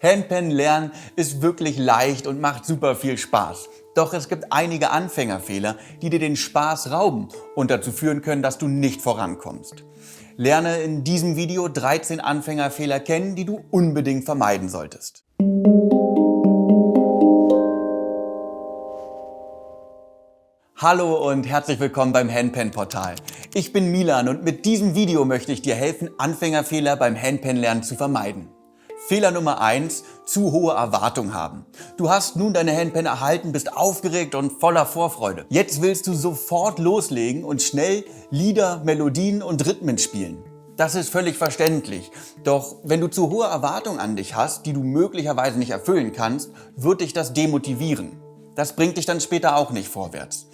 Handpan lernen ist wirklich leicht und macht super viel Spaß. Doch es gibt einige Anfängerfehler, die dir den Spaß rauben und dazu führen können, dass du nicht vorankommst. Lerne in diesem Video 13 Anfängerfehler kennen, die du unbedingt vermeiden solltest. Hallo und herzlich willkommen beim Handpan-Portal. Ich bin Milan und mit diesem Video möchte ich dir helfen, Anfängerfehler beim Handpan-Lernen zu vermeiden. Fehler Nummer 1, zu hohe Erwartungen haben. Du hast nun deine Handpan erhalten, bist aufgeregt und voller Vorfreude. Jetzt willst du sofort loslegen und schnell Lieder, Melodien und Rhythmen spielen. Das ist völlig verständlich. Doch wenn du zu hohe Erwartungen an dich hast, die du möglicherweise nicht erfüllen kannst, wird dich das demotivieren. Das bringt dich dann später auch nicht vorwärts.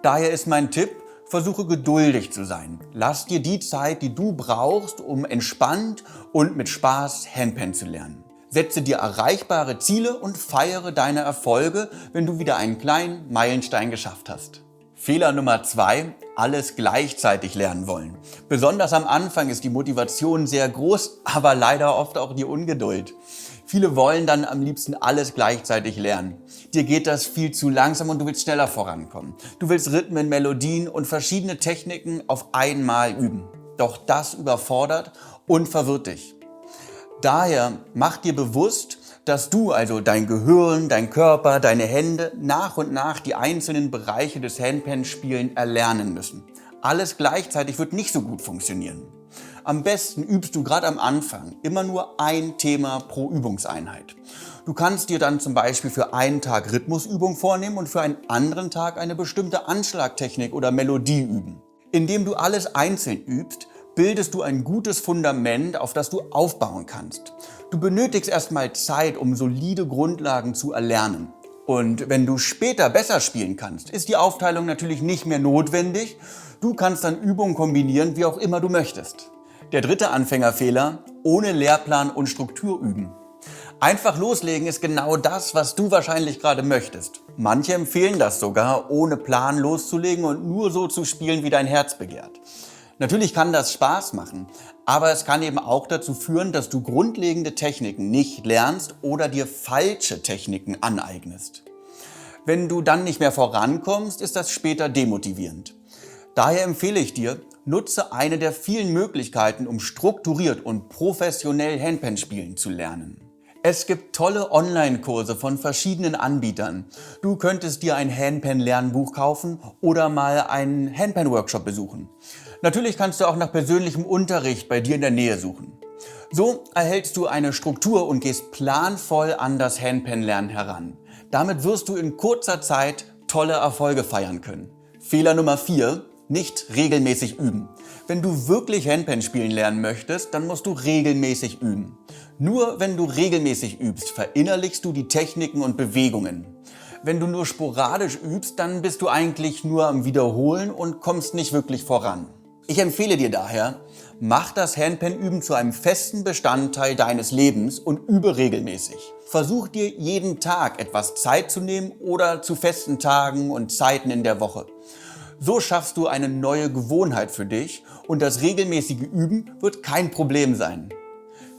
Daher ist mein Tipp, versuche geduldig zu sein. Lass dir die Zeit, die du brauchst, um entspannt und mit Spaß Handpan zu lernen. Setze dir erreichbare Ziele und feiere deine Erfolge, wenn du wieder einen kleinen Meilenstein geschafft hast. Fehler Nummer 2, alles gleichzeitig lernen wollen. Besonders am Anfang ist die Motivation sehr groß, aber leider oft auch die Ungeduld. Viele wollen dann am liebsten alles gleichzeitig lernen. Dir geht das viel zu langsam und du willst schneller vorankommen. Du willst Rhythmen, Melodien und verschiedene Techniken auf einmal üben. Doch das überfordert und verwirrt dich. Daher mach dir bewusst, dass du, also dein Gehirn, dein Körper, deine Hände, nach und nach die einzelnen Bereiche des Handpan-Spielen erlernen müssen. Alles gleichzeitig wird nicht so gut funktionieren. Am besten übst du gerade am Anfang immer nur ein Thema pro Übungseinheit. Du kannst dir dann zum Beispiel für einen Tag Rhythmusübung vornehmen und für einen anderen Tag eine bestimmte Anschlagtechnik oder Melodie üben. Indem du alles einzeln übst, bildest du ein gutes Fundament, auf das du aufbauen kannst. Du benötigst erstmal Zeit, um solide Grundlagen zu erlernen. Und wenn du später besser spielen kannst, ist die Aufteilung natürlich nicht mehr notwendig. Du kannst dann Übungen kombinieren, wie auch immer du möchtest. Der dritte Anfängerfehler, ohne Lehrplan und Struktur üben. Einfach loslegen ist genau das, was du wahrscheinlich gerade möchtest. Manche empfehlen das sogar, ohne Plan loszulegen und nur so zu spielen, wie dein Herz begehrt. Natürlich kann das Spaß machen, aber es kann eben auch dazu führen, dass du grundlegende Techniken nicht lernst oder dir falsche Techniken aneignest. Wenn du dann nicht mehr vorankommst, ist das später demotivierend. Daher empfehle ich dir, nutze eine der vielen Möglichkeiten, um strukturiert und professionell Handpan spielen zu lernen. Es gibt tolle Online-Kurse von verschiedenen Anbietern. Du könntest dir ein Handpan-Lernbuch kaufen oder mal einen Handpan-Workshop besuchen. Natürlich kannst du auch nach persönlichem Unterricht bei dir in der Nähe suchen. So erhältst du eine Struktur und gehst planvoll an das Handpan-Lernen heran. Damit wirst du in kurzer Zeit tolle Erfolge feiern können. Fehler Nummer 4. Nicht regelmäßig üben. Wenn du wirklich Handpan spielen lernen möchtest, dann musst du regelmäßig üben. Nur wenn du regelmäßig übst, verinnerlichst du die Techniken und Bewegungen. Wenn du nur sporadisch übst, dann bist du eigentlich nur am Wiederholen und kommst nicht wirklich voran. Ich empfehle dir daher, mach das Handpan-Üben zu einem festen Bestandteil deines Lebens und übe regelmäßig. Versuch dir jeden Tag etwas Zeit zu nehmen oder zu festen Tagen und Zeiten in der Woche. So schaffst du eine neue Gewohnheit für dich und das regelmäßige Üben wird kein Problem sein.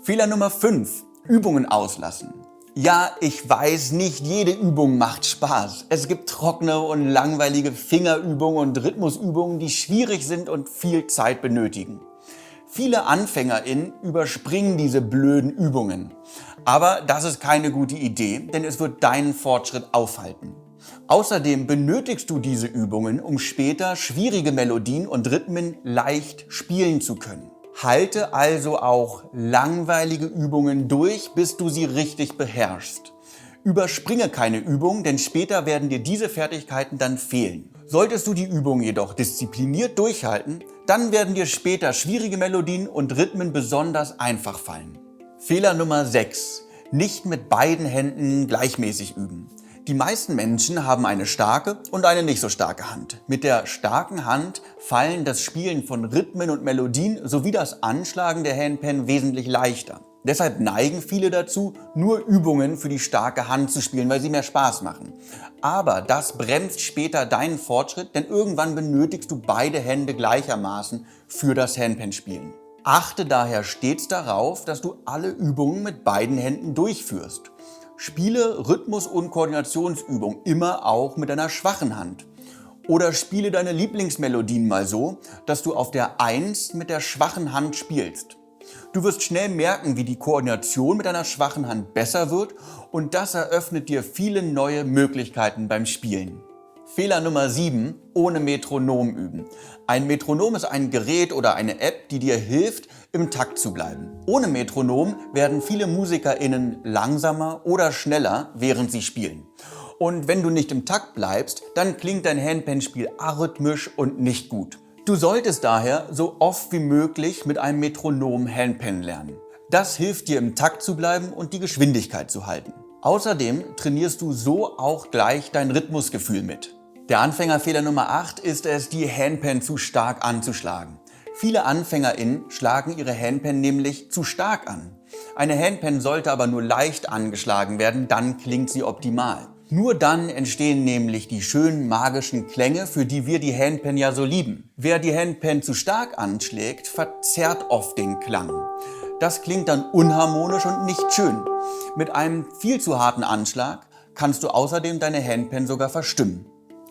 Fehler Nummer 5. Übungen auslassen. Ja, ich weiß, nicht jede Übung macht Spaß. Es gibt trockene und langweilige Fingerübungen und Rhythmusübungen, die schwierig sind und viel Zeit benötigen. Viele AnfängerInnen überspringen diese blöden Übungen. Aber das ist keine gute Idee, denn es wird deinen Fortschritt aufhalten. Außerdem benötigst du diese Übungen, um später schwierige Melodien und Rhythmen leicht spielen zu können. Halte also auch langweilige Übungen durch, bis du sie richtig beherrschst. Überspringe keine Übung, denn später werden dir diese Fertigkeiten dann fehlen. Solltest du die Übung jedoch diszipliniert durchhalten, dann werden dir später schwierige Melodien und Rhythmen besonders einfach fallen. Fehler Nummer 6. Nicht mit beiden Händen gleichmäßig üben. Die meisten Menschen haben eine starke und eine nicht so starke Hand. Mit der starken Hand fallen das Spielen von Rhythmen und Melodien sowie das Anschlagen der Handpan wesentlich leichter. Deshalb neigen viele dazu, nur Übungen für die starke Hand zu spielen, weil sie mehr Spaß machen. Aber das bremst später deinen Fortschritt, denn irgendwann benötigst du beide Hände gleichermaßen für das Handpan-Spielen. Achte daher stets darauf, dass du alle Übungen mit beiden Händen durchführst. Spiele Rhythmus- und Koordinationsübungen immer auch mit deiner schwachen Hand. Oder spiele deine Lieblingsmelodien mal so, dass du auf der 1 mit der schwachen Hand spielst. Du wirst schnell merken, wie die Koordination mit deiner schwachen Hand besser wird und das eröffnet dir viele neue Möglichkeiten beim Spielen. Fehler Nummer 7, ohne Metronom üben. Ein Metronom ist ein Gerät oder eine App, die dir hilft, im Takt zu bleiben. Ohne Metronom werden viele MusikerInnen langsamer oder schneller, während sie spielen. Und wenn du nicht im Takt bleibst, dann klingt dein Handpan-Spiel arrhythmisch und nicht gut. Du solltest daher so oft wie möglich mit einem Metronom Handpan lernen. Das hilft dir im Takt zu bleiben und die Geschwindigkeit zu halten. Außerdem trainierst du so auch gleich dein Rhythmusgefühl mit. Der Anfängerfehler Nummer 8 ist es, die Handpan zu stark anzuschlagen. Viele AnfängerInnen schlagen ihre Handpan nämlich zu stark an. Eine Handpan sollte aber nur leicht angeschlagen werden, dann klingt sie optimal. Nur dann entstehen nämlich die schönen magischen Klänge, für die wir die Handpan ja so lieben. Wer die Handpan zu stark anschlägt, verzerrt oft den Klang. Das klingt dann unharmonisch und nicht schön. Mit einem viel zu harten Anschlag kannst du außerdem deine Handpan sogar verstimmen.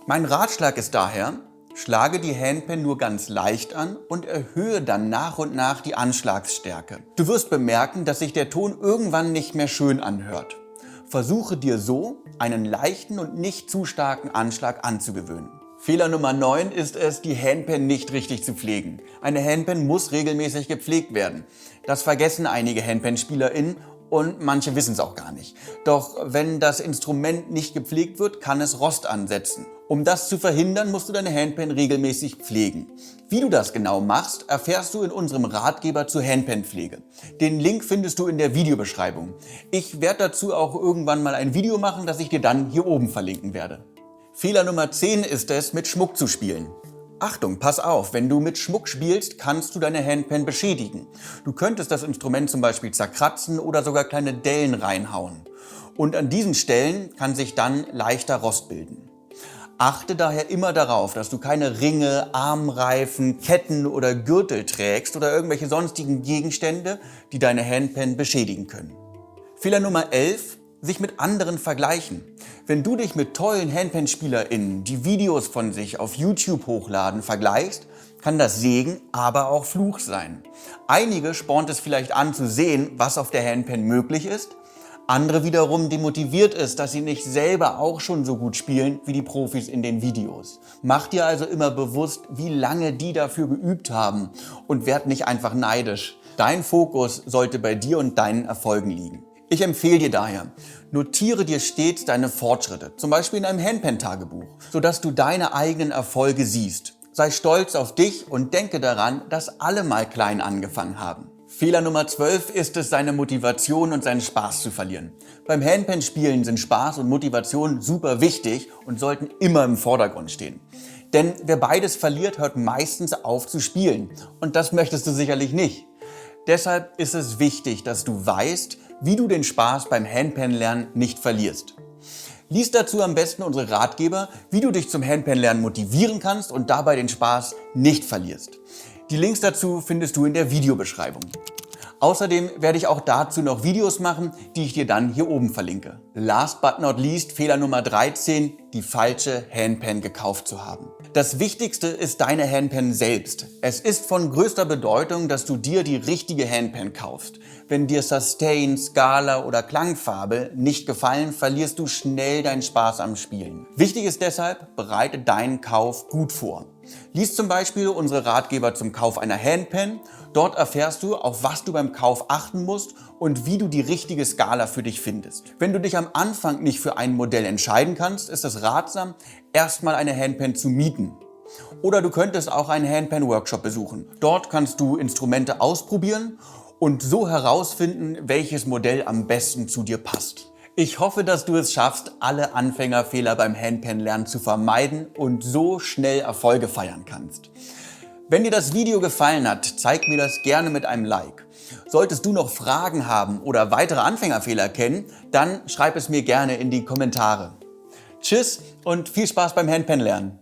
Mein Ratschlag ist daher, schlage die Handpan nur ganz leicht an und erhöhe dann nach und nach die Anschlagsstärke. Du wirst bemerken, dass sich der Ton irgendwann nicht mehr schön anhört. Versuche dir so einen leichten und nicht zu starken Anschlag anzugewöhnen. Fehler Nummer 9 ist es, die Handpan nicht richtig zu pflegen. Eine Handpan muss regelmäßig gepflegt werden. Das vergessen einige Handpan-SpielerInnen und manche wissen es auch gar nicht. Doch wenn das Instrument nicht gepflegt wird, kann es Rost ansetzen. Um das zu verhindern, musst du deine Handpan regelmäßig pflegen. Wie du das genau machst, erfährst du in unserem Ratgeber zur Handpan-Pflege. Den Link findest du in der Videobeschreibung. Ich werde dazu auch irgendwann mal ein Video machen, das ich dir dann hier oben verlinken werde. Fehler Nummer 10 ist es, mit Schmuck zu spielen. Achtung, pass auf, wenn du mit Schmuck spielst, kannst du deine Handpan beschädigen. Du könntest das Instrument zum Beispiel zerkratzen oder sogar kleine Dellen reinhauen. Und an diesen Stellen kann sich dann leichter Rost bilden. Achte daher immer darauf, dass du keine Ringe, Armreifen, Ketten oder Gürtel trägst oder irgendwelche sonstigen Gegenstände, die deine Handpan beschädigen können. Fehler Nummer 11, sich mit anderen vergleichen. Wenn du dich mit tollen Handpan-SpielerInnen, die Videos von sich auf YouTube hochladen, vergleichst, kann das Segen, aber auch Fluch sein. Einige spornt es vielleicht an zu sehen, was auf der Handpan möglich ist. Andere wiederum demotiviert es, dass sie nicht selber auch schon so gut spielen wie die Profis in den Videos. Mach dir also immer bewusst, wie lange die dafür geübt haben und werd nicht einfach neidisch. Dein Fokus sollte bei dir und deinen Erfolgen liegen. Ich empfehle dir daher, notiere dir stets deine Fortschritte, zum Beispiel in einem Handpan-Tagebuch, sodass du deine eigenen Erfolge siehst. Sei stolz auf dich und denke daran, dass alle mal klein angefangen haben. Fehler Nummer 12 ist es, seine Motivation und seinen Spaß zu verlieren. Beim Handpan-Spielen sind Spaß und Motivation super wichtig und sollten immer im Vordergrund stehen. Denn wer beides verliert, hört meistens auf zu spielen. Und das möchtest du sicherlich nicht. Deshalb ist es wichtig, dass du weißt, wie du den Spaß beim Handpan-Lernen nicht verlierst. Lies dazu am besten unsere Ratgeber, wie du dich zum Handpan-Lernen motivieren kannst und dabei den Spaß nicht verlierst. Die Links dazu findest du in der Videobeschreibung. Außerdem werde ich auch dazu noch Videos machen, die ich dir dann hier oben verlinke. Last but not least, Fehler Nummer 13, die falsche Handpan gekauft zu haben. Das Wichtigste ist deine Handpan selbst. Es ist von größter Bedeutung, dass du dir die richtige Handpan kaufst. Wenn dir Sustain, Skala oder Klangfarbe nicht gefallen, verlierst du schnell deinen Spaß am Spielen. Wichtig ist deshalb, bereite deinen Kauf gut vor. Lies zum Beispiel unsere Ratgeber zum Kauf einer Handpan. Dort erfährst du, auf was du beim Kauf achten musst und wie du die richtige Skala für dich findest. Wenn du dich am Anfang nicht für ein Modell entscheiden kannst, ist es ratsam, erstmal eine Handpan zu mieten. Oder du könntest auch einen Handpan-Workshop besuchen. Dort kannst du Instrumente ausprobieren und so herausfinden, welches Modell am besten zu dir passt. Ich hoffe, dass du es schaffst, alle Anfängerfehler beim Handpan-Lernen zu vermeiden und so schnell Erfolge feiern kannst. Wenn dir das Video gefallen hat, zeig mir das gerne mit einem Like. Solltest du noch Fragen haben oder weitere Anfängerfehler kennen, dann schreib es mir gerne in die Kommentare. Tschüss und viel Spaß beim Handpan-Lernen.